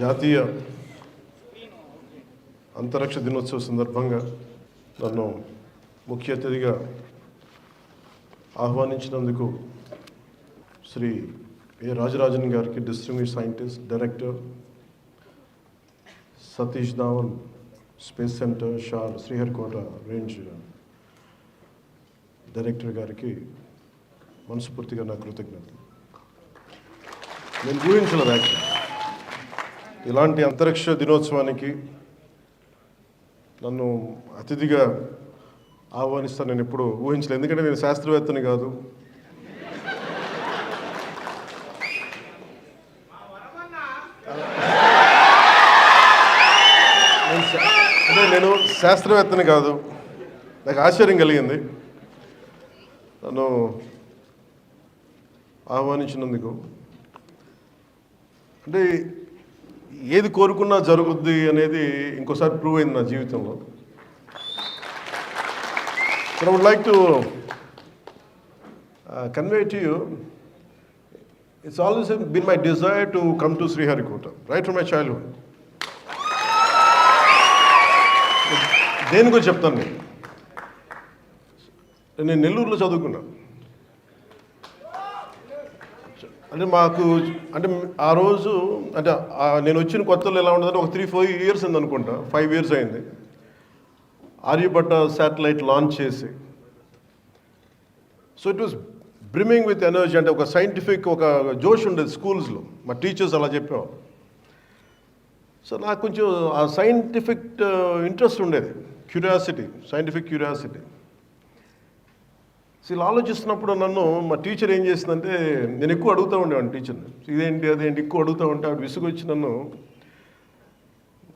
జాతీయ అంతరిక్ష దినోత్సవ సందర్భంగా నన్ను ముఖ్య అతిథిగా ఆహ్వానించినందుకు శ్రీ ఏ రాజరాజన్ గారికి, distinguished scientist, director, Satish Dhawan space centre, SHAR Sriharikota range director గారికి మనస్ఫూర్తిగా నా కృతజ్ఞతలు. నేను ఊహించలేదు యాక్చువల్లీ ఇలాంటి అంతరిక్ష దినోత్సవానికి నన్ను అతిథిగా ఆహ్వానిస్తాను నేను ఎప్పుడు ఊహించలేదు. ఎందుకంటే నేను శాస్త్రవేత్తని కాదు, నేను శాస్త్రవేత్తని కాదు. నాకు ఆశ్చర్యం కలిగింది నన్ను ఆహ్వానించినందుకు. అంటే ఏది కోరుకున్నా జరుగుద్ది అనేది ఇంకోసారి ప్రూవ్ అయింది నా జీవితంలో. So I would like to convey to you, it's always been my desire to come to Sriharikota, right from my childhood. దేనికో చెప్తాను. నేను నెల్లూరులో చదువుకున్నా. అంటే మాకు అంటే ఆ రోజు అంటే నేను వచ్చిన కొత్తలో ఎలా ఉండదంటే ఒక 3-4 years అయింది అనుకుంటా, 5 years అయింది ఆర్యభట్ట శాటిలైట్ లాంచ్ చేసి. So it was brimming with energy. అంటే ఒక సైంటిఫిక్ ఒక జోష్ ఉండేది స్కూల్స్లో, మా టీచర్స్ అలా చెప్పేవారు. సో నాకు కొంచెం ఆ సైంటిఫిక్ ఇంట్రెస్ట్ ఉండేది, క్యూరియాసిటీ, సైంటిఫిక్ క్యూరియాసిటీ. సో ఇలా ఆలోచిస్తున్నప్పుడు నన్ను మా టీచర్ ఏం చేసిందంటే, నేను ఎక్కువ అడుగుతూ ఉండేవాడిని టీచర్ని, ఇదేంటి అదేంటి ఎక్కువ అడుగుతూ ఉంటే ఆవిడ విసుగొచ్చి నన్ను,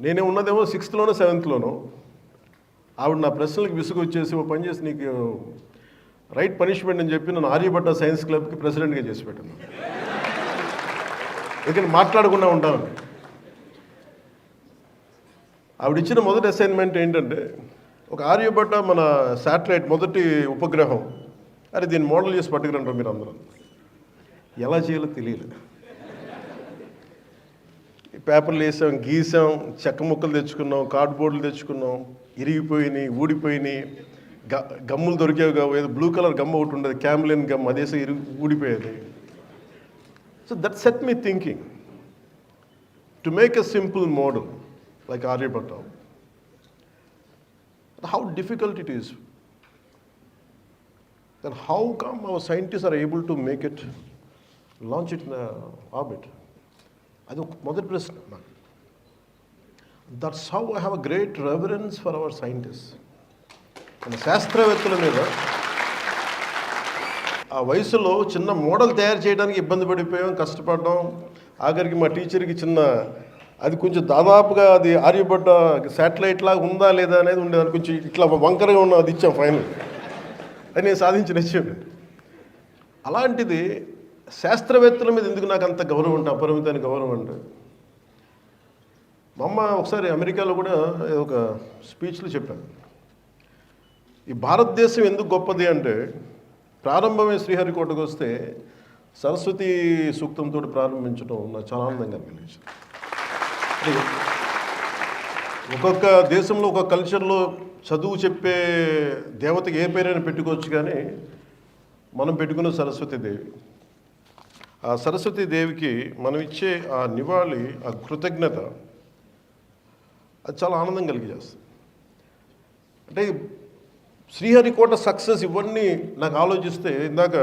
నేనే ఉన్నదేమో 6th లోనో 7th లోనో, ఆవిడ నా ప్రశ్నలకు విసుగొచ్చేసి ఓ పని చేసి నీకు రైట్ పనిష్మెంట్ అని చెప్పి నన్ను ఆర్యభట్ట సైన్స్ క్లబ్కి ప్రెసిడెంట్గా చేసి పెట్టాను. ఎందుకంటే మాట్లాడకుండా ఉంటాను. ఆవిడ ఇచ్చిన మొదటి అసైన్మెంట్ ఏంటంటే, ఒక ఆర్యభట్ట మన శాటిలైట్ మొదటి ఉపగ్రహం, అరే దీన్ని మోడల్ చేసి పట్టుకురంటారు మీరు అందరూ. ఎలా చేయాలో తెలియలేదు. పేపర్లు వేసాం, గీసాం, చెక్క ముక్కలు తెచ్చుకున్నాం, కార్డ్బోర్డులు తెచ్చుకున్నాం, ఇరిగిపోయినాయి, ఊడిపోయినాయి, గమ్ములు దొరికేవి కావు. ఏదో బ్లూ కలర్ గమ్ ఒకటి ఉండేది, క్యామ్లిన్ గమ్, అదేసే ఊడిపోయేది. So that set me thinking to make a simple model like Aryabhatta. How difficult it is. Then how come our scientists are able to make it, launch it in the orbit? I think మొదటి ప్రశ్న. That's how I have a great reverence for our scientists. మన శాస్త్రవేత్తల మీద ఆ వయసులో చిన్న model తయారు చేయడానికి ఇబ్బంది పడిపోయాం, కష్టపడ్డాం. ఆఖరికి మా టీచర్కి చిన్న అది కొంచెం దాదాపుగా అది ఆర్యభట్ట శాటిలైట్ లాగా ఉందా లేదా అనేది ఉండేది. అది కొంచెం ఇట్లా వంకరగా ఉన్న అది ఇచ్చాం ఫైనల్. అది నేను సాధించిన విషయం. అలాంటిది శాస్త్రవేత్తల మీద ఎందుకు నాకు అంత గౌరవం అంటే, అపరిమితమైన గౌరవం అంటే, మా అమ్మ ఒకసారి అమెరికాలో కూడా ఒక స్పీచ్లో చెప్పాను, ఈ భారతదేశం ఎందుకు గొప్పది అంటే, ప్రారంభమే శ్రీహరికోటకు వస్తే సరస్వతి సూక్తంతో ప్రారంభించడం నాకు చాలా ఆనందంగా అనిపించింది. ఒక్కొక్క దేశంలో ఒక్కొక్క కల్చర్లో చదువు చెప్పే దేవతకి ఏ పేరైనా పెట్టుకోవచ్చు, కానీ మనం పెట్టుకున్న సరస్వతీదేవి. ఆ సరస్వతీదేవికి మనం ఇచ్చే ఆ నివాళి, ఆ కృతజ్ఞత, అది చాలా ఆనందం కలిగజేస్తుంది. అంటే శ్రీహరికోట సక్సెస్ ఇవన్నీ నాకు ఆలోచిస్తే, ఇందాక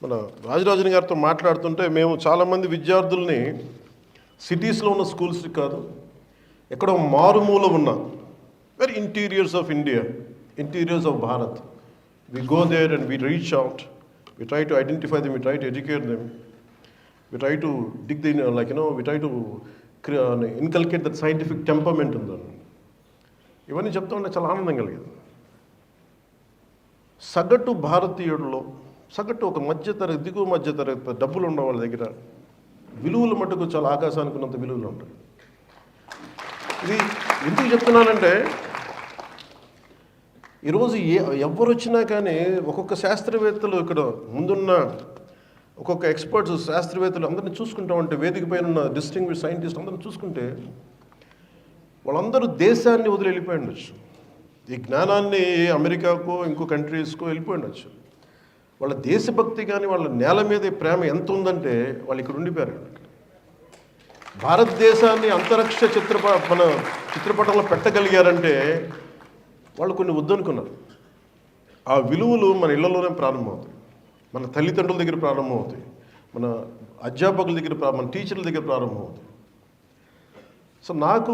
మన రాజరాజన్ గారితో మాట్లాడుతుంటే, మేము చాలామంది విద్యార్థుల్ని సిటీస్లో ఉన్న స్కూల్స్కి కాదు, ఎక్కడో మారుమూల ఉన్న very interiors of India, interiors of Bharat, we go there and we reach out, we try to identify them, we try to educate them, we try to dig the we try to inculcate that scientific temperament ఉందని. ఇవన్నీ చెప్తా ఉంటే చాలా ఆనందం కలిగింది. సగటు భారతీయుడిలో, సగటు ఒక మధ్యతరగతి, దిగువ మధ్యతరగతి, డబ్బులు ఉన్న వాళ్ళ దగ్గర విలువలు మటుకు చాలా ఆకాశానికి ఉన్నంత విలువలు ఉంటాయి. ఇది ఎందుకు చెప్తున్నానంటే, ఈరోజు ఎవరు వచ్చినా కానీ ఒక్కొక్క శాస్త్రవేత్తలు ఇక్కడ ముందున్న ఒక్కొక్క ఎక్స్పర్ట్స్ శాస్త్రవేత్తలు అందరినీ చూసుకుంటా ఉంటే, వేదిక పైన ఉన్న డిస్టింగ్విష్ సైంటిస్ట్ అందరిని చూసుకుంటే వాళ్ళందరూ దేశాన్ని వదిలి వెళ్ళిపోయి ఉండొచ్చు, ఈ జ్ఞానాన్ని అమెరికాకో ఇంకో కంట్రీస్కో వెళ్ళిపోయి ఉండొచ్చు. వాళ్ళ దేశభక్తి కానీ వాళ్ళ నేల మీద ప్రేమ ఎంత ఉందంటే వాళ్ళు ఇక్కడ ఉండిపోయారు. భారతదేశాన్ని అంతరిక్ష మన చిత్రపటంలో పెట్టగలిగారంటే వాళ్ళు కొన్ని వద్దనుకున్నారు. ఆ విలువలు మన ఇళ్లలోనే ప్రారంభమవుతాయి, మన తల్లిదండ్రుల దగ్గర ప్రారంభమవుతాయి, మన అధ్యాపకుల దగ్గర, మన టీచర్ల దగ్గర ప్రారంభమవుతాయి. సో నాకు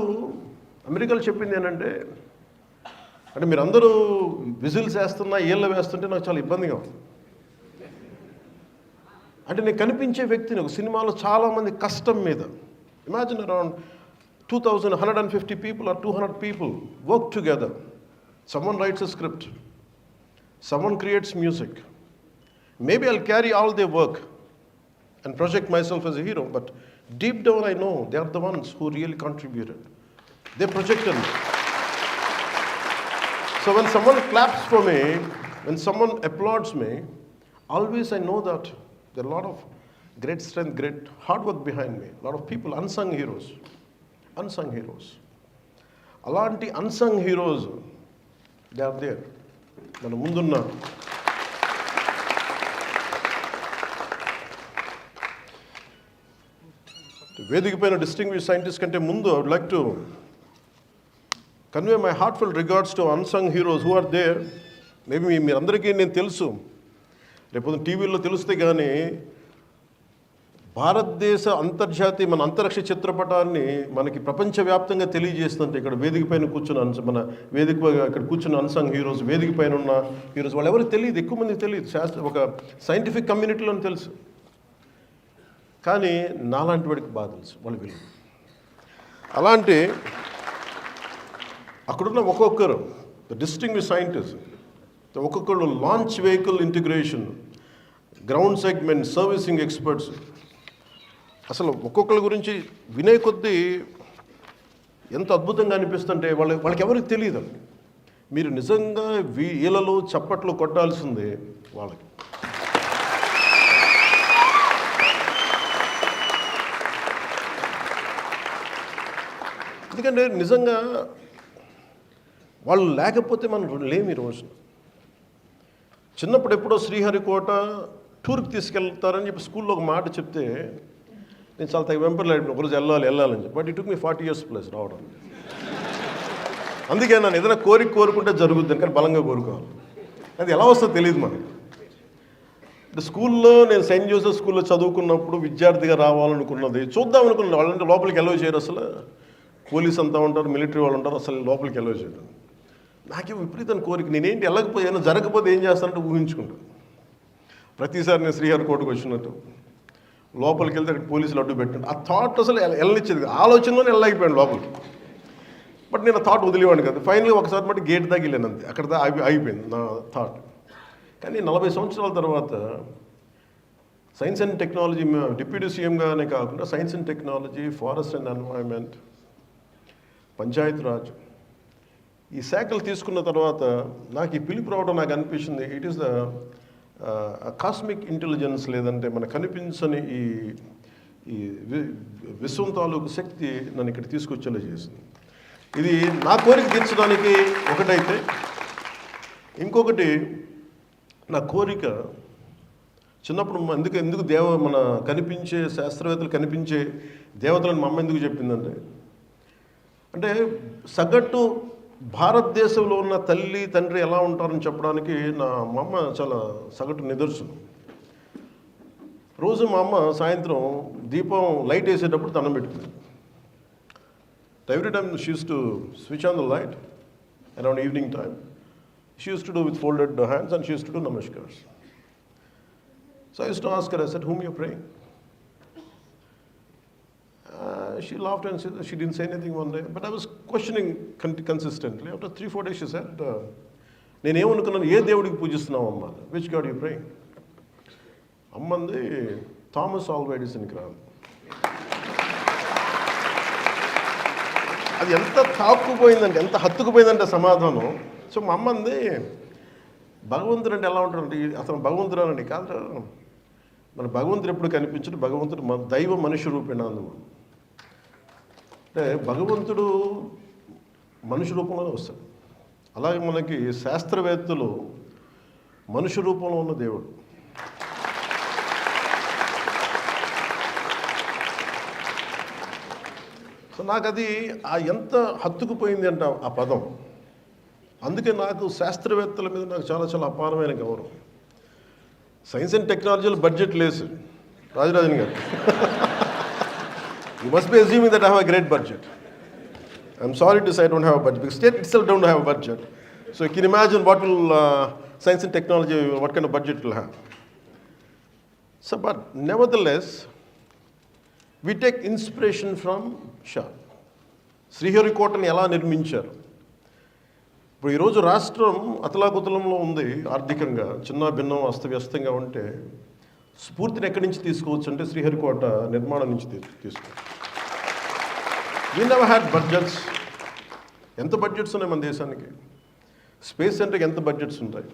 అమెరికాలో చెప్పింది ఏంటంటే, అంటే మీరందరూ విజిల్స్ వేస్తున్నా ఏళ్ళు వేస్తుంటే నాకు చాలా ఇబ్బందిగా ఉంది. అంటే నేను కనిపించే వ్యక్తిని ఒక సినిమాలో చాలామంది కష్టం మీద, imagine around 2150 people or 200 people work together. Someone writes a script, someone creates music. Maybe I'll carry all their work and project myself as a hero, but deep down I know they are the ones who really contributed. They projected me. So when someone claps for me, when someone applauds me, always I know that there are a lot of great strength, great hard work behind me. A lot of people, unsung heroes. Unsung heroes. Alanti unsung heroes, they are there. మన ముందున్న వేదిక పైన distinguish scientist కంటే ముందు I would like to convey my heartfelt regards to unsung heroes who are there. Maybe మీరందరికీ నేను తెలుసు, రేపు టీవీలో తెలిస్తే కానీ భారతదేశ అంతర్జాతీయ మన అంతరిక్ష చిత్రపటాన్ని మనకి ప్రపంచవ్యాప్తంగా తెలియజేస్తుంటే ఇక్కడ వేదిక పైన కూర్చున్న మన వేదిక ఇక్కడ కూర్చున్న అన్సంగ్ హీరోస్, వేదిక పైన ఉన్న హీరోస్ వాళ్ళు ఎవరికి తెలియదు, ఎక్కువ మందికి తెలియదు, ఒక సైంటిఫిక్ కమ్యూనిటీలోనే తెలుసు. కానీ నాలాంటి వాడికి బాగా తెలుసు వాళ్ళ విలువ. అలాంటి అక్కడున్న ఒక్కొక్కరు డిస్టింగ్విష్ సైంటిస్ట్, ఒక్కొక్కరు launch vehicle integration, ground segment, servicing experts, అసలు ఒక్కొక్కరి గురించి వినే కొద్దీ ఎంత అద్భుతంగా అనిపిస్తుంటే వాళ్ళకి ఎవరికి తెలియదండి. మీరు నిజంగా వీళ్ళలో చప్పట్లు కొట్టాల్సిందే వాళ్ళకి. ఎందుకంటే నిజంగా వాళ్ళు లేకపోతే మనం లేమి రోజు. చిన్నప్పుడు ఎప్పుడో శ్రీహరికోట టూర్కి తీసుకెళ్తారని చెప్పి స్కూల్లో ఒక మాట చెప్తే నేను చాలా వెంపర్లాడిపోయిన, ఒకరోజు వెళ్ళాలని చెప్పి. But it took me 40 years plus రావడం. అందుకే నన్ను ఏదైనా కోరుకుంటే జరుగుద్ది, కానీ బలంగా కోరుకోవాలి. అది ఎలా వస్తుందో తెలియదు మనకి. స్కూల్లో నేను సెయింట్ జోసెఫ్ స్కూల్లో చదువుకున్నప్పుడు విద్యార్థిగా రావాలనుకున్నది, చూద్దాం అనుకున్నాను. వాళ్ళంటే లోపలికి ఎలవ్ చేయరు, అసలు పోలీస్ అంతా ఉంటారు, మిలిటరీ వాళ్ళు ఉంటారు, అసలు లోపలికి ఎలవ్ చేయరు. నాకే విపరీతమైన కోరిక, నేనేంటి వెళ్ళకపోతే ఏమైనా జరగకపోతే ఏం చేస్తానంటే ఊహించుకుంటాను. ప్రతిసారి నేను శ్రీహరికోటకు వచ్చినట్టు లోపలికి వెళ్తే అక్కడ పోలీసులు అడ్డు పెట్టండి, ఆ థాట్ అసలు వెళ్ళనిచ్చేది, ఆలోచనలోనే వెళ్ళలేకపోయాను లోపలికి. బట్ నేను ఆ థాట్ వదిలేవాడిని కదా. ఫైనల్గా ఒకసారి మట్టి గేట్ దాకా వెళ్ళాను, అంతే, అక్కడ ఆగిపోయింది నా థాట్. కానీ 40 సంవత్సరాల తర్వాత సైన్స్ అండ్ టెక్నాలజీ డిప్యూటీ సీఎంగానే కాకుండా science and technology, forest and environment, Panchayati Raj ఈ శాఖలు తీసుకున్న తర్వాత నాకు ఈ పిలుపు రావడం నాకు అనిపించింది, it is the cosmic intelligence, లేదంటే మనకు కనిపించని ఈ విశ్వం తాలూకు శక్తి నన్ను ఇక్కడ తీసుకొచ్చేలా చేసింది. ఇది నా కోరిక తీర్చడానికి ఒకటైతే, ఇంకొకటి నా కోరిక చిన్నప్పుడు ఎందుకు మన కనిపించే శాస్త్రవేత్తలు కనిపించే దేవతలను మా అమ్మ ఎందుకు చెప్పిందంటే, అంటే సగటు భారతదేశంలో ఉన్న తల్లి తండ్రి ఎలా ఉంటారని చెప్పడానికి మా అమ్మ చాలా సగటు నిదర్శనం. రోజు మా అమ్మ సాయంత్రం దీపం లైట్ వేసేటప్పుడు దండం పెట్టుకుంది. Every time she use to switch on the light around evening time. She use to do with folded hands and she use to do namaskars. So I use to ask her, I said, whom you praying? She laughed and she didn't say anything one day, but I was questioning consistently. After 3-4 days she said, నేనేమనుకున్నాను, ఏ దేవుడికి పూజిస్తున్నావు అమ్మ? Which god you praying? అమ్మంది Thomas Alva ఎడిసన్కి రాదు. అది ఎంత తాక్కుపోయిందంటే, ఎంత హత్తుకుపోయిందంటే సమాధానం. సో మా అమ్మంది, భగవంతుడు అంటే ఎలా ఉంటాడంటే, అతను భగవంతుడు అనండి కాదు, మన భగవంతుడు ఎప్పుడు కనిపించడు, భగవంతుడు మన దైవ మనుష్య రూపేణ అందువల్ల. అంటే భగవంతుడు మనుష్య రూపంలోనే వస్తాడు. అలాగే మనకి శాస్త్రవేత్తలు మనుష్య రూపంలో ఉన్న దేవుడు. సో నాకు అది ఎంత హత్తుకుపోయింది అంట ఆ పదం. అందుకే నాకు శాస్త్రవేత్తల మీద నాకు చాలా చాలా అపారమైన గౌరవం. సైన్స్ అండ్ టెక్నాలజీలో బడ్జెట్ లేదు రాజరాజన్ గారు. You must be assuming that I have a great budget. I'm sorry to say I don't have a budget because state it self don't have a budget. So you can imagine what will science and technology, what kind of budget it will have. So, but nevertheless, we take inspiration from Shah. శ్రీహరికోటని ఎలా నిర్మించారు? ఇప్పుడు ఈరోజు రాష్ట్రం అతలాకుతలంలో ఉంది, ఆర్థికంగా చిన్న భిన్నం అస్తవ్యస్తంగా ఉంటే స్ఫూర్తిని ఎక్కడి నుంచి తీసుకోవచ్చు అంటే శ్రీహరికోట నిర్మాణం నుంచి తీసుకోవచ్చు. We never had budgets. ఎంత బడ్జెట్స్ ఉన్నాయి మన దేశానికి? స్పేస్ సెంటర్కి ఎంత బడ్జెట్స్ ఉంటాయి?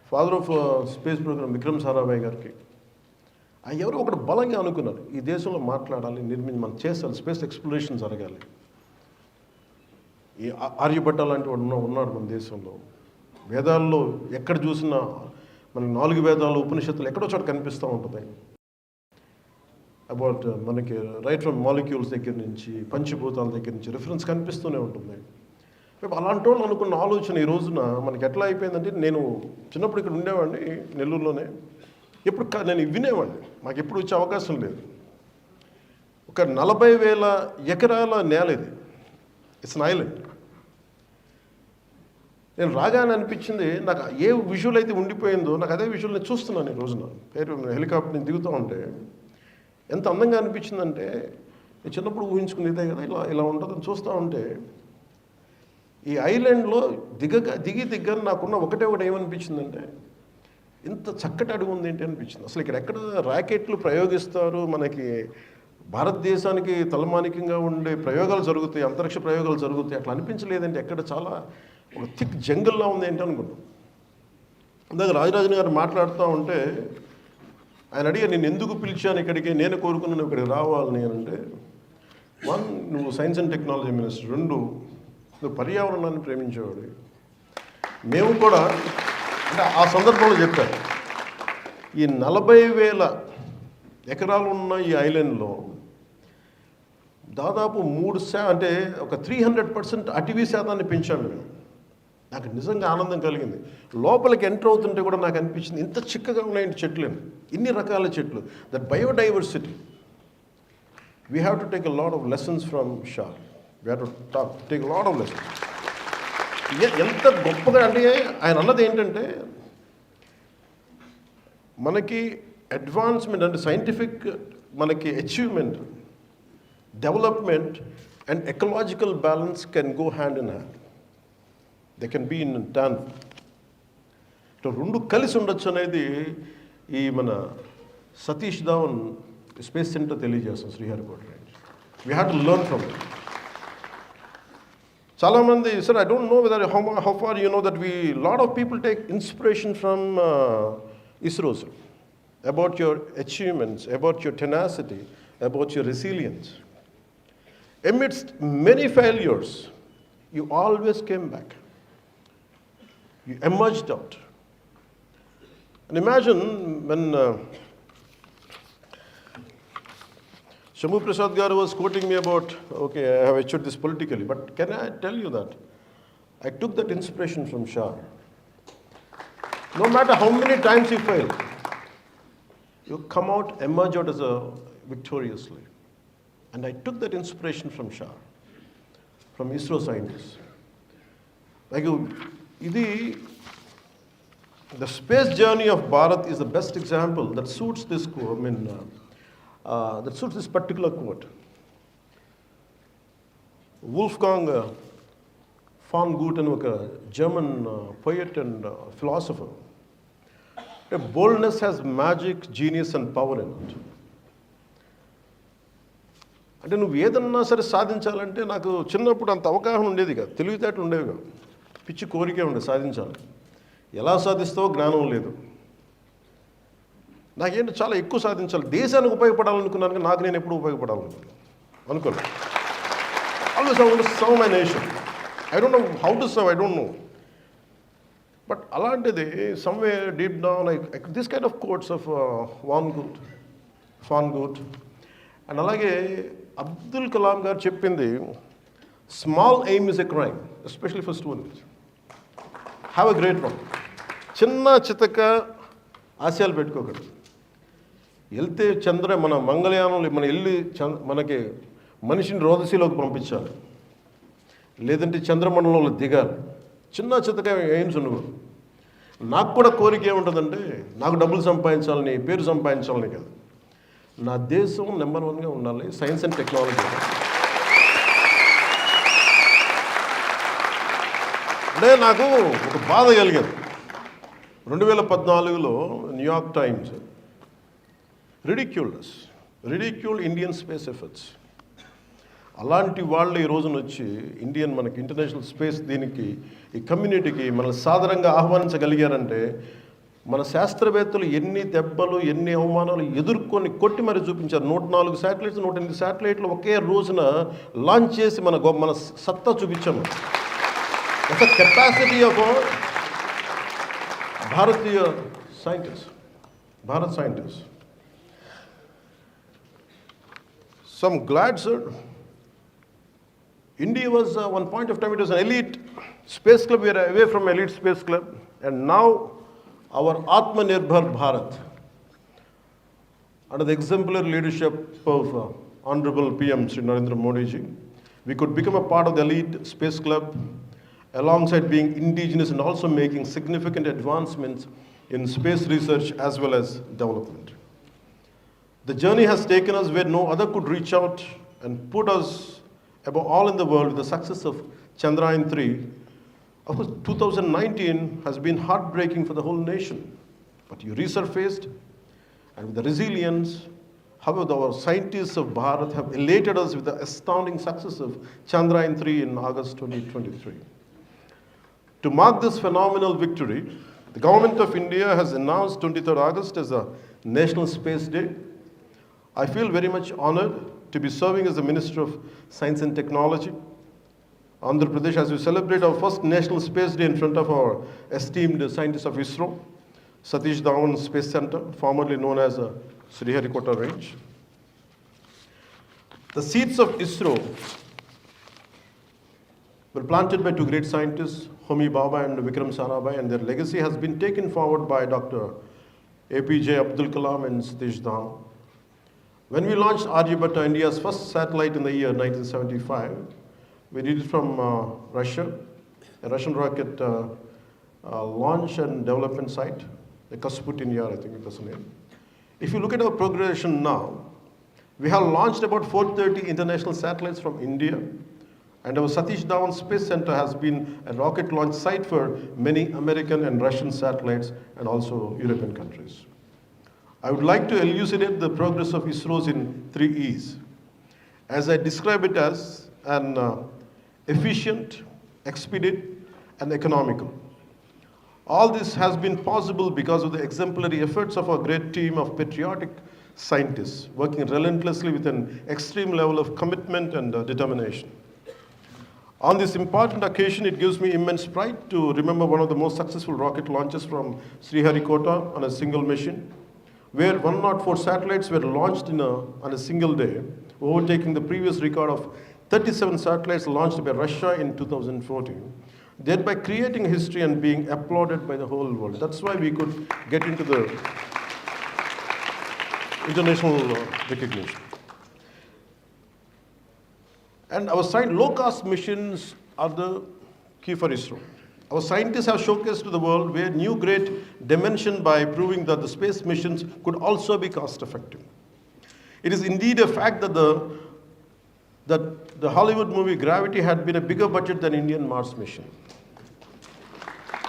Father of space program Vikram Sarabhai గారికి ఎవరో ఒకటి బలంగా అనుకున్నారు, ఈ దేశంలో మాట్లాడాలి, మనం చేయాలి, స్పేస్ ఎక్స్ప్లోరేషన్ జరగాలి. ఈ ఆర్యభట్ట లాంటి వాడు ఉన్నాడు మన దేశంలో. వేదాల్లో ఎక్కడ చూసినా మన 4 వేదాలు ఉపనిషత్తులు ఎక్కడో చోట కనిపిస్తూ ఉంటుంది. అబౌట్ మనకి రైట్ ఫ్రమ్ మాలిక్యూల్స్ దగ్గర నుంచి పంచభూతాల దగ్గర నుంచి రిఫరెన్స్ కనిపిస్తూనే ఉంటుంది. అలాంటి వాళ్ళు అనుకున్న ఆలోచన ఈ రోజున మనకి ఎట్లా అయిపోయిందంటే, నేను చిన్నప్పుడు ఇక్కడ ఉండేవాడిని నెల్లూరులోనే. ఎప్పుడు నేను వినేవాడిని, మాకు ఎప్పుడు వచ్చే అవకాశం లేదు. ఒక 40,000 ఎకరాల నేల ఇది. It's an island. నేను రాగానే అనిపించింది, నాకు ఏ విజువల్ అయితే ఉండిపోయిందో నాకు అదే విజువల్ నేను చూస్తున్నాను ఈ రోజున. హెలికాప్టర్ నేను దిగుతూ ఉంటే ఎంత అందంగా అనిపించిందంటే, నేను చిన్నప్పుడు ఊహించుకుని ఇదే కదా ఇలా ఉంటుందని చూస్తూ ఉంటే, ఈ ఐలాండ్లో దిగి నాకున్న ఒకటే ఏమనిపించిందంటే, ఇంత చక్కటి అడుగు ఉంది ఏంటి అనిపించింది. అసలు ఇక్కడ ఎక్కడ ర్యాకెట్లు ప్రయోగిస్తారు, మనకి భారతదేశానికి తలమానికంగా ఉండే ప్రయోగాలు జరుగుతాయి, అంతరిక్ష ప్రయోగాలు జరుగుతాయి, అట్లా అనిపించలేదంటే ఎక్కడ చాలా ఒక థిక్ జంగిల్లా ఉంది ఏంటి అనుకున్నాం. ఇందాక రాజరాజన్ గారు మాట్లాడుతూ ఉంటే ఆయన అడిగా, నేను ఎందుకు పిలిచాను ఇక్కడికి, నేను కోరుకున్నాను ఇక్కడికి రావాలని అంటే, 1 నువ్వు సైన్స్ అండ్ టెక్నాలజీ మినిస్టర్, 2 నువ్వు పర్యావరణాన్ని ప్రేమించేవాడు. మేము కూడా అంటే ఆ సందర్భంలో చెప్పారు, ఈ 40,000 ఎకరాలు ఉన్న ఈ ఐలాండ్లో దాదాపు అంటే ఒక 300% అటవీ శాతాన్ని పెంచాము మేము. నాకు నిజంగా ఆనందం కలిగింది. లోపలికి ఎంటర్ అవుతుంటే కూడా నాకు అనిపించింది, ఇంత చిక్కగా ఉన్నాయండి చెట్లు, ఇన్ని రకాల చెట్లు. That biodiversity, we have to take a lot of lessons from Shah. We have to take lot of lessons. ఎంత గొప్పగా అంటే ఆయన అన్నది ఏంటంటే, మనకి అడ్వాన్స్మెంట్ అంటే సైంటిఫిక్ మనకి achievement, development and ecological balance can go hand in hand. They can be in turn. ఇట్లా 2 కలిసి ఉండొచ్చు అనేది ఈ మన సతీష్ ధావన్ స్పేస్ సెంటర్ తెలియజేస్తాం Sriharikota. We have to learn from it. చాలామంది sir, I don't know whether how far you know that lot of people take inspiration from ISRO, sir, about your achievements, about your tenacity, about your resilience. Amidst many failures, you always came back. You emerged out. And imagine when Shamu Prasad Garu was quoting me about, okay, I have achieved this politically, but can I tell you that I took that inspiration from Shah. No matter how many times you fail, you come out, emerge out as victoriously. And I took that inspiration from Shah, from ISRO scientists. Like, the space journey of Bharat is the best example that suits this that suits this particular quote. Wolfgang von Goethe, a German poet and philosopher. Boldness has magic, genius and power in it. అంటే నువ్వు ఏదన్నా సరే సాధించాలంటే, నాకు చిన్నప్పుడు అంత అవగాహన ఉండేది కాదు, తెలివితేటలు ఉండేవి కాదు, పిచ్చి కోరికే ఉండేది సాధించాలి. ఎలా సాధిస్తావో జ్ఞానం లేదు. నాకేంటి చాలా ఎక్కువ సాధించాలి, దేశానికి ఉపయోగపడాలనుకున్నాను, కానీ నాకు నేను ఎప్పుడు అనుకోను. Always I want to serve my nation. I don't know how to serve, I don't know. But అలాంటిది somewhere deep down like this kind of quotes of fan good. And అలాగే అబ్దుల్ కలాం గారు చెప్పింది, small aim is a crime, especially for students. Have a great one. చిన్న చితక ఆశయాలు పెట్టుకోకూడదు. వెళ్తే మన మంగళయానంలో మనం వెళ్ళి మనకి మనిషిని రోదసీలోకి పంపించాలి, లేదంటే చంద్రమండలంలో దిగాలి. చిన్న చితక ఎయిమ్స్ ఉండవు. నాకు కూడా కోరిక ఏముంటుందంటే, నాకు డబ్బులు సంపాదించాలని, పేరు సంపాదించాలని కాదు, నా దేశం నెంబర్ 1గా ఉండాలి సైన్స్ అండ్ టెక్నాలజీ. అంటే నాకు ఒక బాధ కలిగింది. 2014లో New York Times ridiculed Indian space efforts. అలాంటి వాళ్ళు ఈ రోజున వచ్చి మనకి ఇంటర్నేషనల్ స్పేస్ దీనికి, ఈ కమ్యూనిటీకి మనల్ని సాధారణంగా ఆహ్వానించగలిగారంటే, మన శాస్త్రవేత్తలు ఎన్ని దెబ్బలు, ఎన్ని అవమానాలు ఎదుర్కొని కొట్టి మరి చూపించారు. 104 శాటిలైట్స్, 108 శాటిలైట్లు ఒకే రోజున లాంచ్ చేసి మన సత్తా చూపించాము. ఒక capacity of Bharatiya Bharat scientist. So I'm glad, sir. India was one point of time, it was an elite space club. We are away from elite space club, and now our Atmanirbhar Bharat, under the exemplary leadership of Honorable PM Sri Narendra Modi ji, we could become a part of the elite space club, alongside being indigenous and also making significant advancements in space research as well as development. The journey has taken us where no other could reach out and put us above all in the world with the success of Chandrayaan-3. Of course, 2019 has been heartbreaking for the whole nation, but you resurfaced, and with the resilience, however, our scientists of Bharat have elated us with the astounding success of Chandrayaan-3 in August 2023. To mark this phenomenal victory, the Government of India has announced 23rd August as a National Space Day. I feel very much honored to be serving as the Minister of Science and Technology, Andhra Pradesh, as we celebrate our first National Space Day in front of our esteemed scientists of ISRO, Satish Dhawan Space Center, formerly known as Sriharikota Range. The seeds of ISRO were planted by two great scientists, Homi Bhabha and Vikram Sarabhai, and their legacy has been taken forward by Dr. APJ Abdul Kalam and Satish Dhawan. When we launched Aryabhatta, India's first satellite in the year 1975, we did it from Russia, a Russian rocket launch and development site, the Kasputin Yar, I think it was the name. If you look at our progression now, we have launched about 430 international satellites from India, and our Satish Dhawan Space Center has been a rocket launch site for many American and Russian satellites and also European countries. I would like to elucidate the progress of ISRO's in 3 E's, as I describe it as an efficient, expedite, and economical. All this has been possible because of the exemplary efforts of our great team of patriotic scientists working relentlessly with an extreme level of commitment and determination. On this important occasion, it gives me immense pride to remember one of the most successful rocket launches from Sriharikota on a single mission, where 104 satellites were launched on a single day, overtaking the previous record of 37 satellites launched by Russia in 2014, thereby creating history and being applauded by the whole world. That's why we could get into the international recognition. And our low-cost missions are the key for ISRO. Our scientists have showcased to the world where new great dimension by proving that the space missions could also be cost-effective. It is indeed a fact that the Hollywood movie Gravity had been a bigger budget than Indian Mars mission.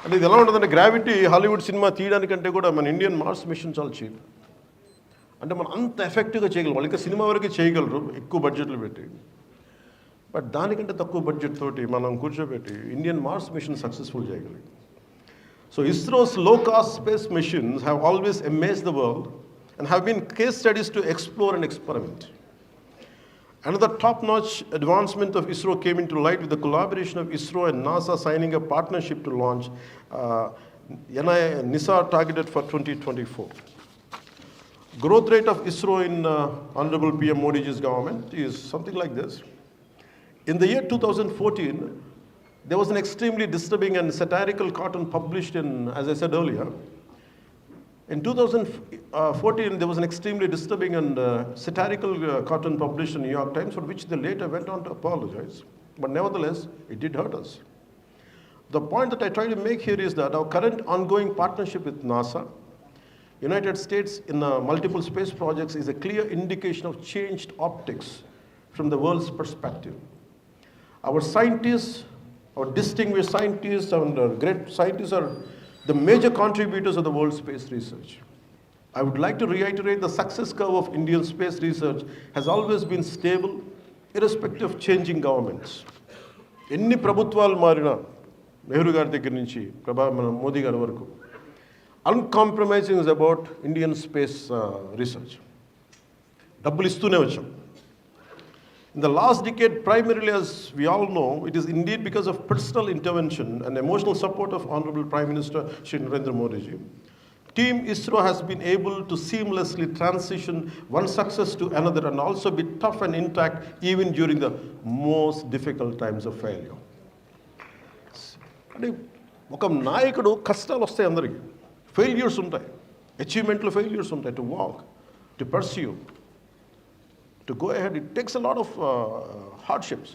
And ఇది ఎలా ఉంటుందంటే, gravity Hollywood cinema తీయడానికంటే కూడా మన Indian Mars machine చాలా cheap. అంటే మనం అంత ఎఫెక్టివ్గా చేయగలం. వాళ్ళకి సినిమా వరకు చేయగలరు ఎక్కువ బడ్జెట్లు పెట్టి, బట్ దానికంటే తక్కువ బడ్జెట్ తోటి మనం కూర్చోబెట్టి ఇండియన్ మార్స్ మిషన్ సక్సెస్ఫుల్ చేయగలిగాం. So ISRO's low-cost space missions have always amazed the world and have been case studies to explore and experiment. Another top-notch advancement of ISRO came into light with the collaboration of ISRO and NASA signing a partnership to launch NISA targeted for 2024. Growth rate of ISRO in Honorable PM Modi's government is something like this. In the year 2014, there was an extremely disturbing and satirical cartoon published in, as I said earlier. In 2014, there was an extremely disturbing and satirical cartoon published in New York Times, for which they later went on to apologize. But nevertheless, it did hurt us. The point that I try to make here is that our current ongoing partnership with NASA, United States in multiple space projects, is a clear indication of changed optics from the world's perspective. Our scientists, our distinguished scientists and great scientists are the major contributors of the world's space research. I would like to reiterate the success curve of Indian space research has always been stable, irrespective of changing governments. ఎన్ని ప్రభుత్వాలు మారినా నెహ్రూ గారి దగ్గర నుంచి మోదీ గారి వరకు uncompromising is about Indian space research. డబ్బులు ఇస్తూనే వచ్చాం. In the last decade, primarily, as we all know, it is indeed because of personal intervention and emotional support of Honorable Prime Minister Shri Narendra Modi ji. Team ISRO has been able to seamlessly transition one success to another and also be tough and intact even during the most difficult times of failure. అంటే ఒక నాయకుడు కష్టాలు వస్తాయి అందరికీ, failures ఉంటాయి, అచీవ్మెంట్లో failures ఉంటాయి, to walk, to pursue, to go ahead, it takes a lot of hardships.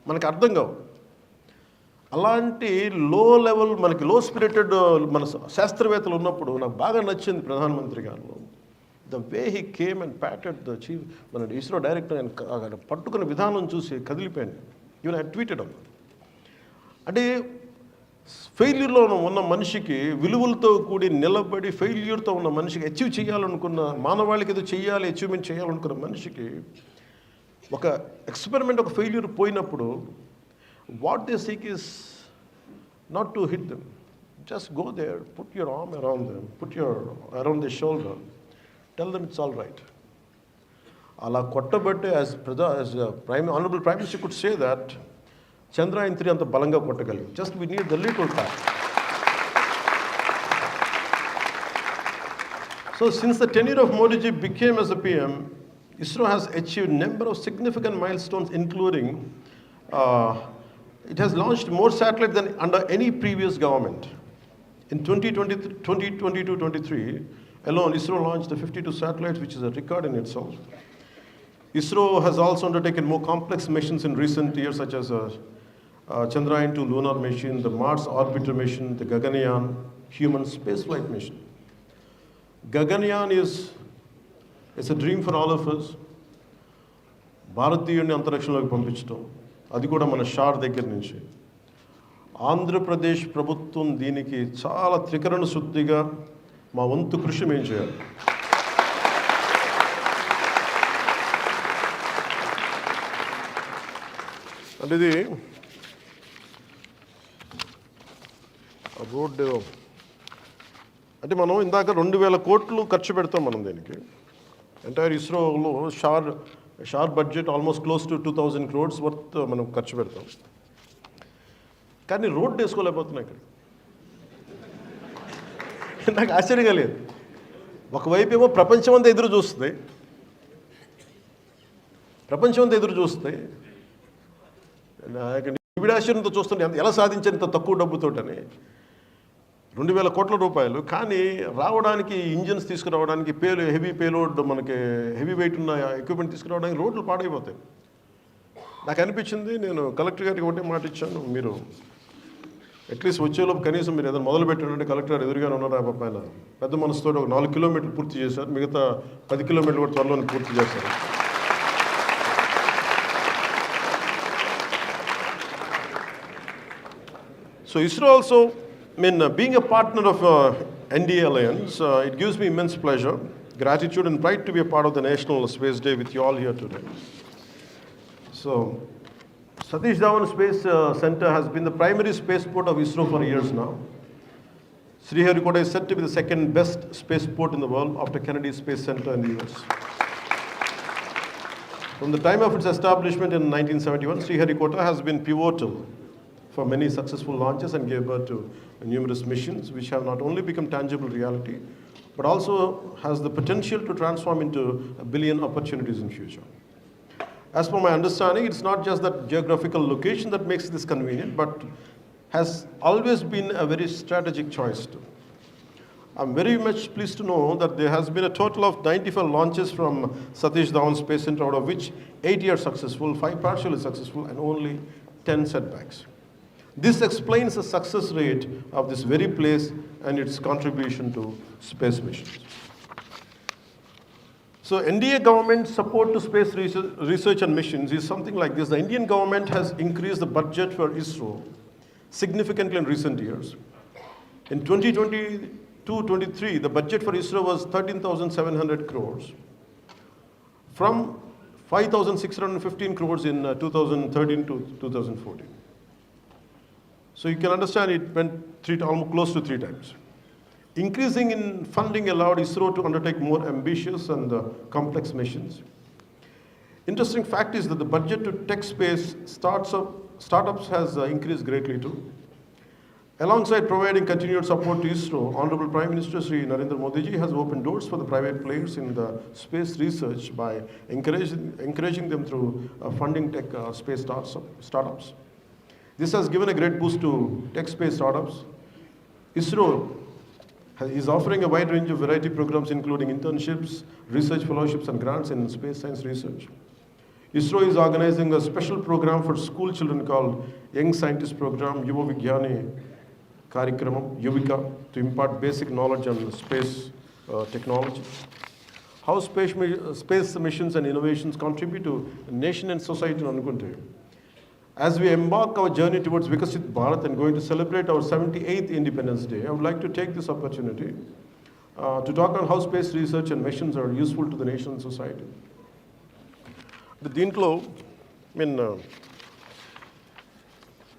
మనకి అర్థం కావు. అలాంటి లో లెవెల్, మనకి లో స్పిరిటెడ్ మన శాస్త్రవేత్తలు ఉన్నప్పుడు నాకు బాగా నచ్చింది ప్రధానమంత్రి గారు. The way he came and patted the chief, మన ఇస్రో డైరెక్టర్ ఆయన పట్టుకున్న విధానం చూసి కదిలిపోయాను. ఈవెన్ ఐ ట్వీటెడ్ అన్న. అంటే ఫెయిల్యూర్లో ఉన్న మనిషికి, విలువలతో కూడి నిలబడి ఫెయిల్యూర్తో ఉన్న మనిషికి, అచీవ్ చేయాలనుకున్న, మానవాళికి ఏదో చేయాలి, అచీవ్మెంట్ చేయాలనుకున్న మనిషికి ఒక ఎక్స్పెరిమెంట్, ఒక ఫెయిల్యూర్ పోయినప్పుడు what they seek is not to hit them, just go there, put your arm around them, put your around the shoulder, tell them it's all right. అలా కొట్టబట్టే as honourable prime minister could say that Chandrayaan 3 అంత బలంగా కొట్టగలిగాం. జస్ట్ we need the little time. So since the tenure of Modi ji became as a PM, ISRO has achieved number of significant milestones, including it has launched more satellites than under any previous government. In 2022-23 alone, ISRO launched 52 satellites, which is a record in itself. ISRO has also undertaken more complex missions in recent years, such as Chandrayaan 2 lunar mission, the Mars orbiter mission, the Gaganyaan human spaceflight mission. Gaganyaan is a dream for all of us. భారతీయుడిని అంతరిక్షంలోకి పంపించడం, అది కూడా మన షార్ దగ్గర నుంచి. ఆంధ్రప్రదేశ్ ప్రభుత్వం దీనికి చాలా త్రికరణ శుద్ధిగా మా వంతు కృషి మేము చేయాలి. అంటే ఇది రోడ్డు అంటే మనం ఇందాక 2000 కోట్లు ఖర్చు పెడతాం మనం దీనికి. ఎంటైర్ ఇస్రోలో SHAR budget almost close to 2000 crores worth మనం ఖర్చు పెడతాం. కానీ రోడ్డు వేసుకోలేకపోతున్నాం ఇక్కడ. నాకు ఆశ్చర్యంగా లేదు. ఒకవైపు ఏమో ప్రపంచం అంతా ఎదురు చూస్తుంది, విడాశ్వరంతో చూస్తుంటే ఎలా సాధించారు ఇంత తక్కువ డబ్బుతోటని, 2000 కోట్ల రూపాయలు. కానీ రావడానికి, ఇంజిన్స్ తీసుకురావడానికి, హెవీ పేలోడ్, మనకి హెవీ వెయిట్ ఉన్న ఎక్విప్మెంట్ తీసుకురావడానికి రోడ్లు పాడైపోతాయి. నాకు అనిపించింది, నేను కలెక్టర్ గారికి ఒకటే మాట ఇచ్చాను, మీరు అట్లీస్ట్ వచ్చేలోపు కనీసం మీరు ఏదైనా మొదలు పెట్టారంటే, కలెక్టర్ గారు ఎదురుగానే ఉన్నారు, ఆ పైన పెద్ద మనసుతో ఒక 4 కిలోమీటర్లు పూర్తి చేశారు, మిగతా 10 కిలోమీటర్లు కూడా త్వరలోనే పూర్తి చేశారు. So ISRO also, being a partner of NDA Alliance, it gives me immense pleasure, gratitude and pride to be a part of the National Space Day with you all here today. So, Satish Dhawan Space Center has been the primary spaceport of ISRO for years now. Sriharikota is said to be the second best spaceport in the world after Kennedy Space Center in the US. From the time of its establishment in 1971, Sriharikota has been pivotal for many successful launches and gave birth to numerous missions which have not only become tangible reality, but also has the potential to transform into a billion opportunities in future. As per my understanding, it's not just that geographical location that makes this convenient, but has always been a very strategic choice too. I'm very much pleased to know that there has been a total of 95 launches from Satish Dhawan Space Center, out of which 80 are successful, 5 partially successful, and only 10 setbacks. This explains the success rate of this very place and its contribution to space missions. So NDA government support to space research and missions is something like this. The Indian government has increased the budget for ISRO significantly in recent years. In 2022-23, the budget for ISRO was 13,700 crores from 5,615 crores in 2013 to 2014. So you can understand it went almost close to 3 times. Increasing in funding allowed ISRO to undertake more ambitious and complex missions. Interesting fact is that the budget to tech space startups has increased greatly too. Alongside providing continued support to ISRO, Honorable Prime Minister Shri Narendra Modi ji has opened doors for the private players in the space research by encouraging them through funding tech space startups. This has given a great boost to tech space startups. ISRO is offering a wide range of variety programs including internships, research fellowships and grants in space science research. ISRO is organizing a special program for school children called Young Scientist Program, Yuva Vigyani Karikramam, Yuvika, to impart basic knowledge on space technology. How space missions and innovations contribute to nation and society in Anukunte. As we embark our journey towards Vikasit Bharat and going to celebrate our 78th Independence Day, I would like to take this opportunity to talk on how space research and missions are useful to the nation and society. దీంట్లో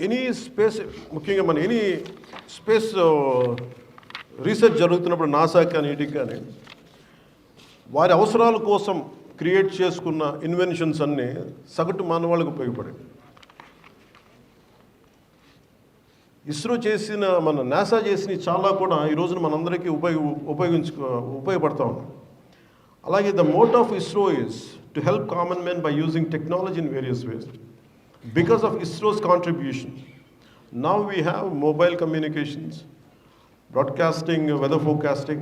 any space ముఖ్యంగా మన any space research జరుగుతున్నప్పుడు NASA కానీ వీటికి కానీ వారి అవసరాల కోసం క్రియేట్ చేసుకున్న ఇన్వెన్షన్స్ అన్నీ సగటు మానవాళ్ళకు ఉపయోగపడాయి. ఇస్రో చేసిన మన నాసా చేసినవి చాలా కూడా ఈ రోజున మనందరికీ ఉపయోగపడతా ఉన్నాం. అలాగే the motto of ISRO is to help common men by using technology in various ways. Because of ISRO's contribution, now we have mobile communications, broadcasting, weather forecasting,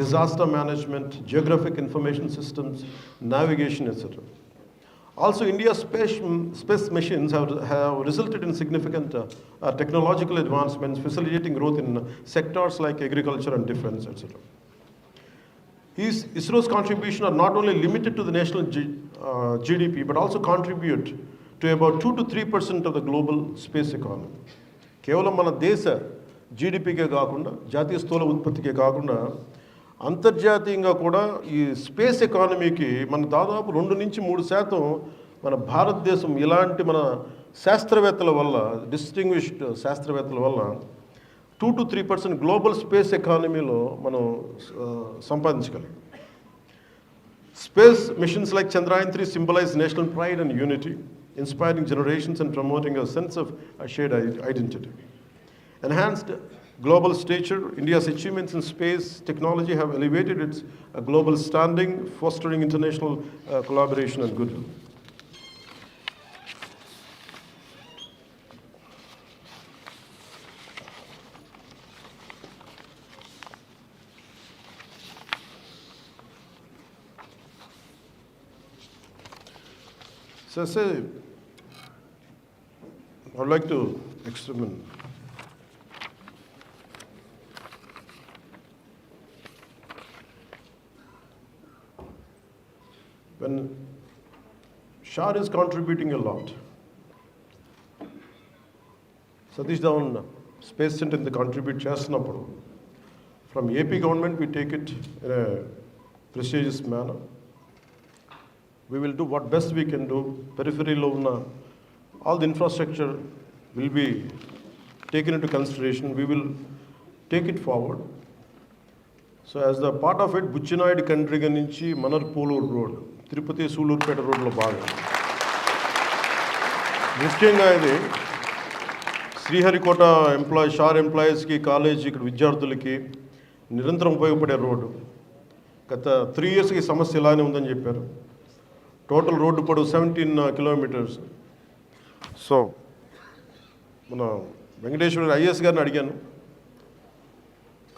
disaster management, geographic information systems, navigation, etc. Also, India's space missions have resulted in significant technological advancements, facilitating growth in sectors like agriculture and defense, etc. ISRO's contribution are not only limited to the national GDP, but also contribute to about 2 to 3% of the global space economy. కేవలం మన దేశ జీడిపికే కాకుండా జాతీయ స్థూల ఉత్పత్తికే కాకుండా అంతర్జాతీయంగా కూడా ఈ స్పేస్ ఎకానమీకి మన దాదాపు 2 నుంచి 3% మన భారతదేశం ఇలాంటి మన శాస్త్రవేత్తల వల్ల, డిస్టింగ్విష్డ్ శాస్త్రవేత్తల వల్ల 2 to 3% గ్లోబల్ స్పేస్ ఎకానమీలో మనం సంపాదించగలం. Space missions like Chandrayaan-3 symbolize national pride and unity, inspiring generations and promoting a sense of a shared identity. Enhanced global stature, India's achievements in space technology have elevated its global standing, fostering international collaboration and goodwill. So I say, I would like to experiment. When Shah is contributing a lot, Satish Dhawan Space Center in the contribute chestunappudu, from AP government we take it in a prestigious manner. We will do what best we can do. Periphery lo unna all the infrastructure will be taken into consideration. We will take it forward. So as the part of it, Buchinayed Kandriga నుంచి మనర్పూలూరు road, Tirupati Sullurpeta రోడ్లో భాగం. ముఖ్యంగా ఇది శ్రీహరికోట షార్ ఎంప్లాయీస్కి, college ఇక్కడ విద్యార్థులకి నిరంతరం ఉపయోగపడే రోడ్డు. గత 3 ఇయర్స్కి సమస్య ఇలానే ఉందని చెప్పారు. టోటల్ రోడ్డు పొడవు 17 కిలోమీటర్స్. సో మన వెంకటేశ్వర ఐఎస్ గారిని అడిగాను,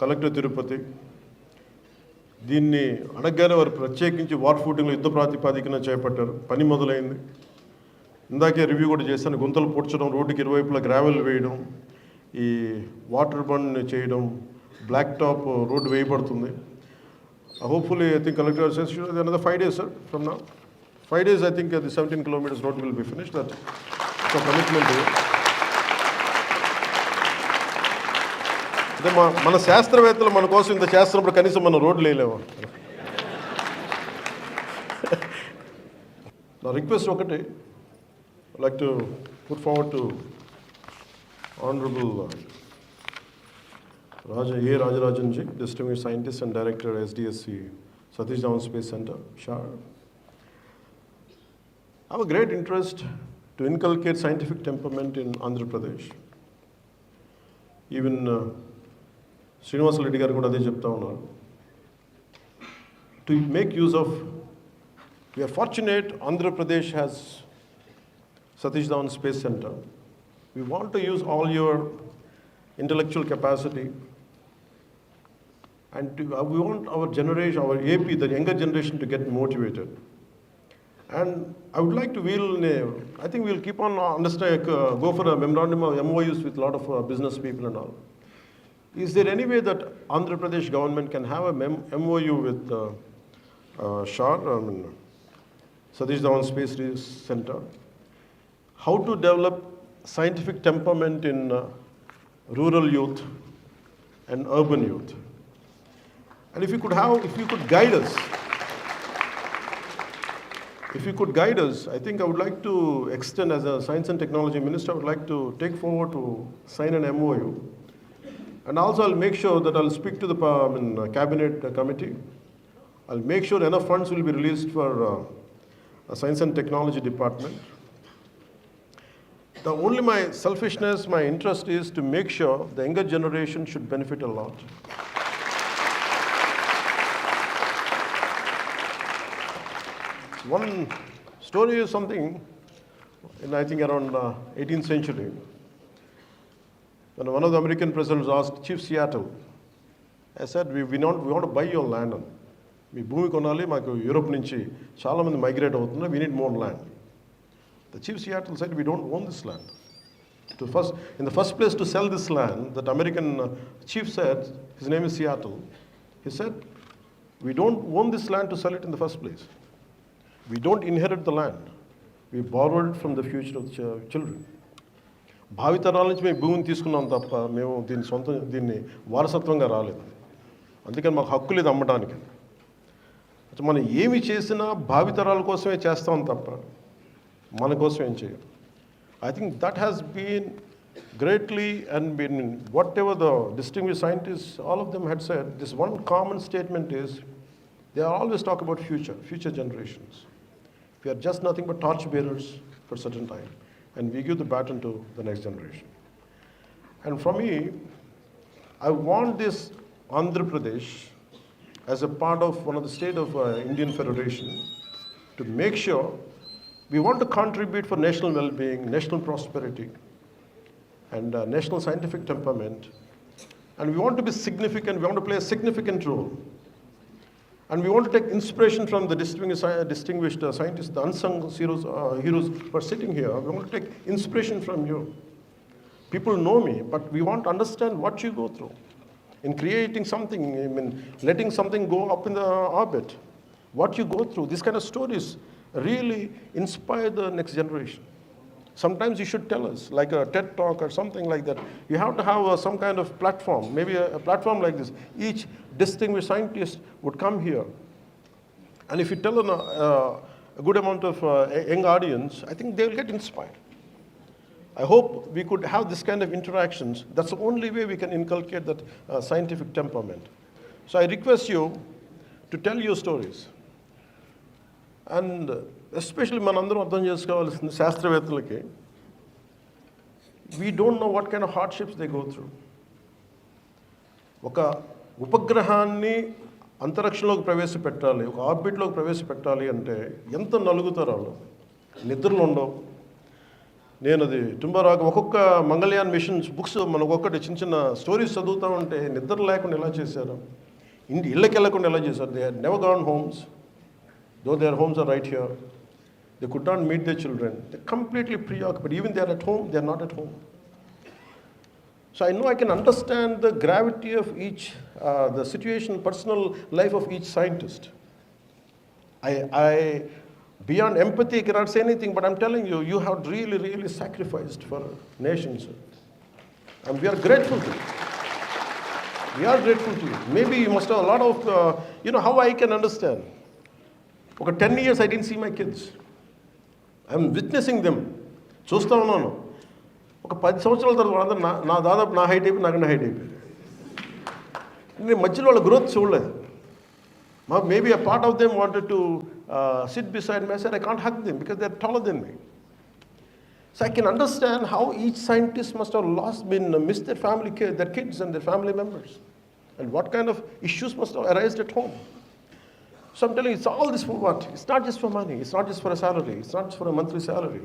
కలెక్టర్ తిరుపతి. దీన్ని అడగగానే వారు ప్రత్యేకించి వార్ ఫూటింగ్లో యుద్ధ ప్రాతిపాదికన చేపట్టారు. పని మొదలైంది. ఇందాకే రివ్యూ కూడా చేశాను. గుంతలు పూడ్చడం, రోడ్డుకి ఇరువైపులా గ్రావెల్ వేయడం, ఈ వాటర్ బండ్ చేయడం, బ్లాక్ టాప్ రోడ్డు వేయబడుతుంది. Hopefully I think collector says another 5 days, sir, from now. 5 days, I think the 17 kilometers road will be finished. That's a commitment. అదే మన శాస్త్రవేత్తలు మన కోసం ఇంత చేస్తున్నప్పుడు కనీసం మన రోడ్లు వేయలేము. నా రిక్వెస్ట్ ఒకటి, I'd like to put forward to Honorable Rajarajan Ji, Distinguished Scientist and Director, SDSC, Satish Dhawan Space Center, SHAR. I have a great interest to inculcate scientific temperament in Andhra Pradesh. Even Srinivasa Reddy garu kuda ade chepta unnaru. To make use of, we are fortunate Andhra Pradesh has Satish Dhawan Space Center. We want to use all your intellectual capacity, and we want our generation, our AP, the younger generation, to get motivated. And I would like to I think we'll keep on go for a memorandum of MOUs with a lot of business people and all. Is there any way that Andhra Pradesh government can have a MOU with SHAR, Satish Dhawan Space Center, how to develop scientific temperament in rural youth and urban youth? And if you could guide us, I think I would like to extend, as a Science and Technology Minister, I would like to take forward to sign an MOU. And also I'll make sure that I'll speak to the Cabinet Committee. I'll make sure enough funds will be released for Science and Technology Department. Only my selfishness, my interest is to make sure the younger generation should benefit a lot. One story is something, I think around 18th century, when one of the American presidents asked Chief Seattle, I said, we want to buy your land. మీ భూమి కొనాలి, మాకు Europe నుంచి చాలామంది migrate అవుతున్నారు, we need more land. The Chief Seattle said, we don't own this land. In the first place, to sell this land, that American chief said, his name is Seattle, he said, we don't own this land to sell it in the first place. We don't inherit the land. We borrowed from the future of the children. భావితరాల నుంచి మేము భూమిని తీసుకున్నాం తప్ప మేము దీన్ని వారసత్వంగా రాలేదు. అందుకని మాకు హక్కు లేదు అమ్మడానికి. మనం ఏమి చేసినా భావితరాల కోసమే చేస్తాం తప్ప మన కోసం ఏం చేయం. I think that has been greatly, and whatever the distinguished scientists, all of them had said, this one common statement is, they always talk about future generations. We are just nothing but torch bearers for a certain time, and we give the baton to the next generation. And for me, I want this Andhra Pradesh as a part of one of the state of Indian Federation to make sure we want to contribute for national well-being, national prosperity, and national scientific temperament. And we want to be significant, we want to play a significant role. And we want to take inspiration from the distinguished scientists, the unsung heroes who are sitting here. We want to take inspiration from you. People know me, but we want to understand what you go through in creating something, letting something go up in the orbit. What you go through, these kind of stories really inspire the next generation. Sometimes you should tell us, like a TED talk or something like that. You have to have some kind of platform, maybe a platform like this. Each distinguished scientist would come here. And if you tell a good amount of young audience, I think they will get inspired. I hope we could have this kind of interactions. That's the only way we can inculcate that scientific temperament. So I request you to tell your stories. And especially మనందరం అర్థం చేసుకోవాల్సింది శాస్త్రవేత్తలకి, we don't know what kind of hardships they go through. ఒక ఉపగ్రహాన్ని అంతరిక్షంలోకి ప్రవేశపెట్టాలి, ఒక ఆర్బిట్లోకి ప్రవేశపెట్టాలి అంటే ఎంత నలుగుతారు వాళ్ళు. నిద్రలు ఉండవు. నేను అది టుంబరాగా ఒక్కొక్క మంగళయాన్ మిషన్స్ బుక్స్ మనకు ఒక్కటి చిన్న చిన్న స్టోరీస్ చదువుతూ ఉంటే నిద్ర లేకుండా ఎలా చేశారు, ఇళ్ళకి వెళ్ళకుండా ఎలా చేశారు. They are never gone homes, though their homes are right here. They could not meet their children. They're completely preoccupied. Even they are at home, they are not at home. So I know I can understand the gravity of each, the situation, personal life of each scientist. I beyond empathy, I cannot say anything, but I'm telling you, you have really, really sacrificed for nations. And we are grateful to you. We are grateful to you. Maybe you must have a lot of, how I can understand. For 10 years, I didn't see my kids. I'm witnessing them. చూస్తూ ఉన్నాను. ఒక 10 సంవత్సరాల తర్వాత వాళ్ళందరూ నా దాదాపు నా height అయిపోయి, నాకన్నా హైట్ అయిపోయి. నేను మధ్యలో వాళ్ళ గ్రోత్ చూడలేదు. Maybe a part of them wanted to sit beside me. I said, I can't hug them because they're taller than me. So I can understand how each scientist must have missed their family, their kids and their family members. And what kind of issues must have arisen at home. So I'm telling you, it's all this for what? It's not just for money. It's not just for a salary. It's not just for a monthly salary.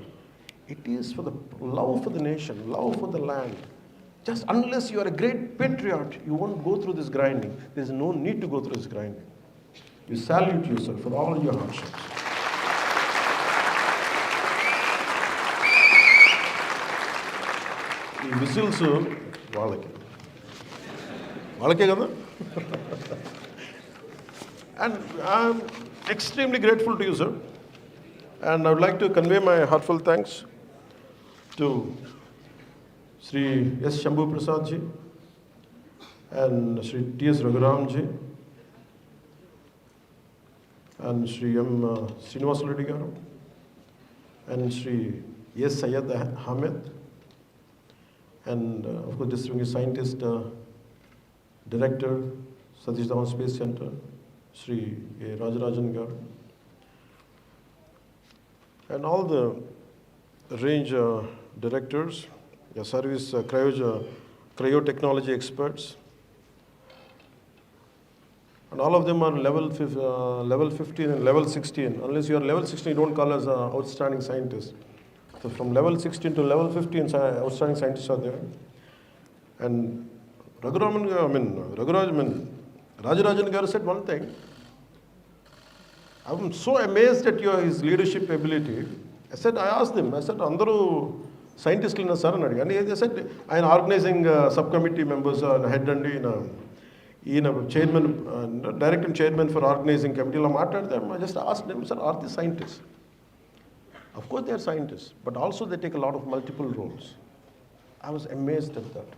It is for the love for the nation, love for the land. Just unless you are a great patriot, you won't go through this grinding. There's no need to go through this grinding. You salute yourself for all your hardships. ఈ whistles వాళ్ళకే కదా. And I'm extremely grateful to you, sir. And I would like to convey my heartfelt thanks to Sri S. Shambhu Prasad ji and Sri T.S. Raghuram ji and Sri M. Srinivas Reddy garu and Sri S. Syed Ahmed and of course distinguished scientist, director, Satish Dhawan Space Center, Sri Rajarajan garu, and all the range directors, your service cryotechnology experts, and all of them are level 15 and level 16. Unless you are level 16, you don't call as an outstanding scientist. So from level 16 to level 15, outstanding scientists are there. And Rajarajan garu said one thing. I'm so amazed at his leadership ability. I asked him, Andaru scientists in sir and they said, I'm organizing subcommittee members and head and chairman, direct and chairman for organizing committee. I just asked them, sir, are they scientists? Of course they are scientists, but also they take a lot of multiple roles. I was amazed at that.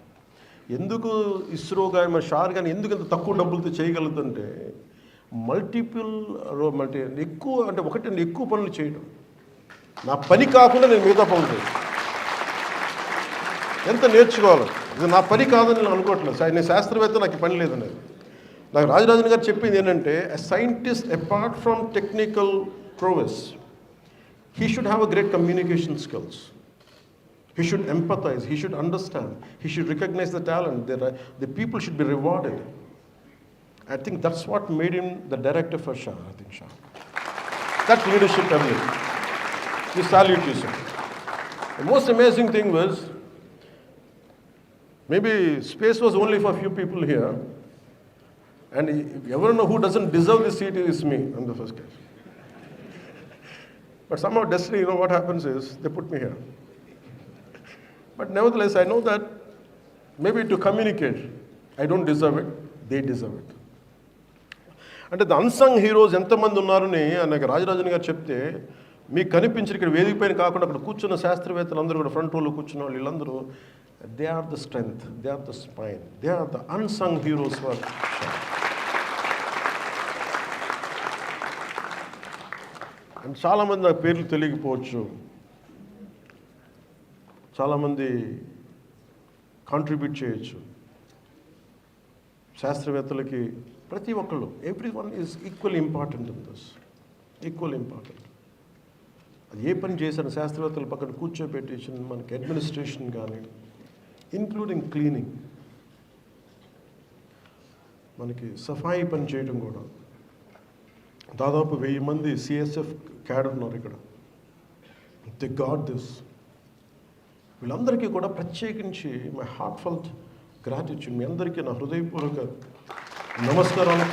ఎందుకు ఇస్రో కానీ మన షార్ కానీ ఎందుకు అంత తక్కువ డబ్బులతో చేయగలుగుతుంటే ఎక్కువ అంటే ఒకటి ఎక్కువ పనులు చేయడం, నా పని కాకుండా నేను మిగతా పనులు చేయను. ఎంత నేర్చుకోవాలి, ఇది నా పని కాదని నేను అనుకోవట్లేదు. నేను శాస్త్రవేత్త, నాకు పని లేదనేది. నాకు రాజరాజన్ గారు చెప్పింది ఏంటంటే, ఎ scientist apart from technical ప్రోవెస్, he should have a great communication skills. He should empathize. He should understand. He should recognize the talent. The people should be rewarded. I think that's what made him the director for Shah. That leadership ability. We salute you, sir. The most amazing thing was, maybe space was only for a few people here, and if you ever know who doesn't deserve this seat, is me. I'm the first guy. But somehow destiny, what happens is, they put me here. But nevertheless, I know that maybe to communicate, I don't deserve it, they deserve it. అంటే the unsung heroes ఎంతమంది ఉన్నారని నాకు రాజరాజన్ గారు చెప్తే, మీకు కనిపించిన ఇక్కడ వేదిక పైన కాకుండా అక్కడ కూర్చున్న శాస్త్రవేత్తలు అందరూ కూడా ఫ్రంట్ రోలో కూర్చున్న వాళ్ళు వీళ్ళందరూ, they are the strength, they are the spine, they are the unsung heroes for. And చాలామంది నాకు పేర్లు తెలియకపోవచ్చు. చాలామంది కాంట్రిబ్యూట్ చేయొచ్చు. శాస్త్రవేత్తలకి ప్రతి ఒక్కళ్ళు, every one is equal important in this, equal important. అది ఏ పని చేశాను శాస్త్రవేత్తల పక్కన కూర్చోబెట్టి మనకి అడ్మినిస్ట్రేషన్ కానీ, ఇంక్లూడింగ్ క్లీనింగ్, మనకి సఫాయి పని చేయడం కూడా. దాదాపు 1000 మంది సిఎస్ఎఫ్ క్యాడర్ ఉన్నారు ఇక్కడ. The got this. వీళ్ళందరికీ కూడా ప్రత్యేకించి మై హార్ట్ఫెల్ట్ గ్రాటిట్యూడ్, మీ అందరికీ నా హృదయపూర్వక నమస్కారాలు.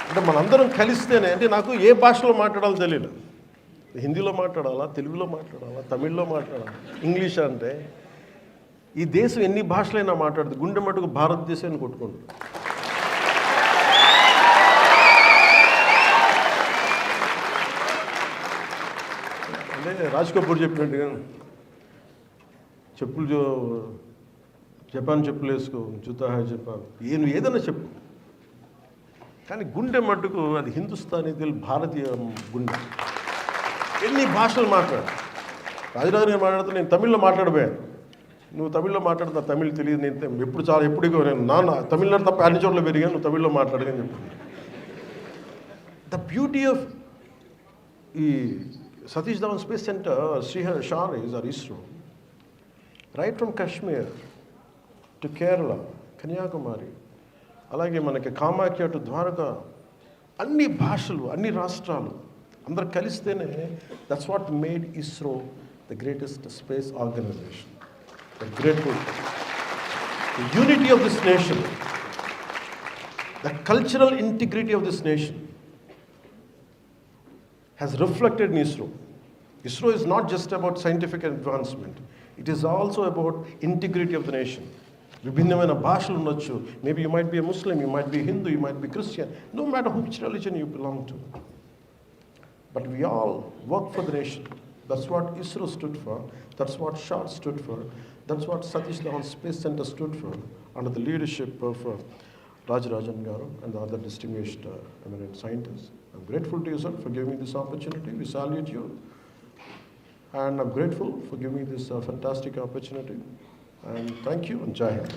అంటే మనందరం కలిస్తేనే, అంటే నాకు ఏ భాషలో మాట్లాడాలో తెలియదు. హిందీలో మాట్లాడాలా, తెలుగులో మాట్లాడాలా, తమిళ్లో మాట్లాడాలా, ఇంగ్లీష్ అంటే ఈ దేశం ఎన్ని భాషలైనా మాట్లాడుతుంది, గుండె మటుకు భారతదేశాన్ని కొట్టుకోండి. అంటే రాజ్ కపూర్ చెప్పినట్టుగా చెప్పులు జపాన్ చెప్పులు వేసుకో, జూతా హై జపాన్, ఏదైనా చెప్పు, కానీ గుండె మట్టుకు అది హిందుస్థానీ, భారతీయ గుండె. ఎన్ని భాషలు మాట్లాడు. రాజరాజు గారు మాట్లాడుతూ నేను తమిళ్లో మాట్లాడబోయాను, నువ్వు తమిళ్లో మాట్లాడుతా, తమిళ్ తెలియదు, నేను ఎప్పుడుగా నేను తమిళనాడు తప్ప అన్ని చోట్ల పెరిగాను, నువ్వు తమిళ్లో మాట్లాడని చెప్పాను. ద బ్యూటీ ఆఫ్ ఈ సతీష్ ధావన్ స్పేస్ సెంటర్, శ్రీహర్ షారీస్ or ISRO, right from Kashmir to Kerala, Kanyakumari, అలాగే మనకి కామాఖ్య టు ద్వారకా, అన్ని భాషలు, అన్ని రాష్ట్రాలు అందరు కలిస్తేనే that's what made ISRO the greatest space organization. The grateful, the unity of this nation, the cultural integrity of this nation has reflected in ISRO. ISRO is not just about scientific advancement, it is also about integrity of the nation. విభిన్నమైన భాషలు ఉండొచ్చు, maybe you might be a Muslim, you might be Hindu, you might be Christian, no matter which religion you belong to, but we all work for the nation. That's what ISRO stood for, that's what SHAR stood for, that's what Satish Dhawan Space Center stood for, under the leadership of Rajarajan Garu and the other distinguished eminent scientists. I'm grateful to you, sir, for giving me this opportunity. We salute you. And I'm grateful for giving me this fantastic opportunity. And thank you, and Jai Hind.